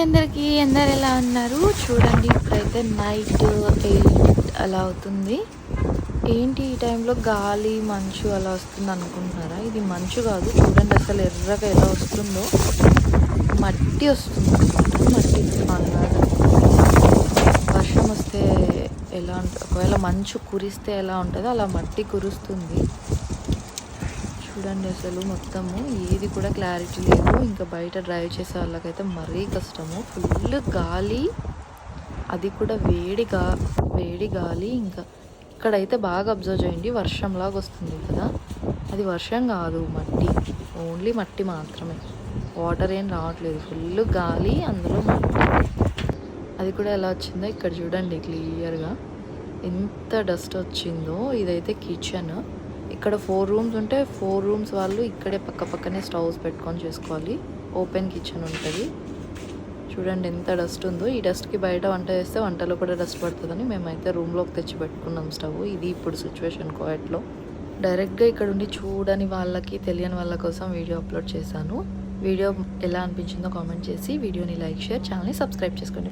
అందరికీ అందరు ఎలా ఉన్నారు? చూడండి, ఇప్పుడైతే నైట్ 8 అలా అవుతుంది. ఏంటి ఈ టైంలో గాలి మంచు అలా వస్తుంది అనుకుంటున్నారా? ఇది మంచు కాదు, చూడండి అసలు ఎర్రగా ఎలా వస్తుందో. మట్టి వస్తుంది అనమాట. మట్టి తుఫాన్లాగా వర్షం వస్తే ఎలా ఉంటుంది, ఒకవేళ మంచు కురిస్తే ఎలా ఉంటుందో అలా మట్టి కురుస్తుంది. చూడండి అసలు మొత్తము ఏది కూడా క్లారిటీ లేదు. ఇంకా బయట డ్రైవ్ చేసే వాళ్ళకైతే మరీ కష్టము. ఫుల్ గాలి, అది కూడా వేడి గాలి. ఇంకా ఇక్కడైతే బాగా అబ్జర్వ్ చేయండి, వర్షంలాగా వస్తుంది కదా, అది వర్షం కాదు, మట్టి, ఓన్లీ మట్టి మాత్రమే, వాటర్ ఏం రావట్లేదు. ఫుల్ గాలి, అందులో మట్టి. అది కూడా ఎలా వచ్చిందో ఇక్కడ చూడండి క్లియర్గా, ఎంత డస్ట్ వచ్చిందో. ఇదైతే కిచెన్. ఇక్కడ 4 రూమ్స్ ఉంటే 4 రూమ్స్ వాళ్ళు ఇక్కడే పక్కనే స్టవ్స్ పెట్టుకొని చేసుకోవాలి. ఓపెన్ కిచెన్ ఉంటుంది. చూడండి ఎంత డస్ట్ ఉందో. ఈ డస్ట్కి బయట వంట చేస్తే వంటలో కూడా డస్ట్ పడుతుందని మేమైతే రూమ్లోకి తెచ్చి పెట్టుకున్నాం స్టవ్. ఇది ఇప్పుడు సిచ్యువేషన్ కోయట్లో. డైరెక్ట్గా ఇక్కడ ఉండి చూడని వాళ్ళకి, తెలియని వాళ్ళ కోసం వీడియో అప్లోడ్ చేశాను. వీడియో ఎలా అనిపించిందో కామెంట్ చేసి వీడియోని లైక్, షేర్, ఛానల్ని సబ్స్క్రైబ్ చేసుకోండి.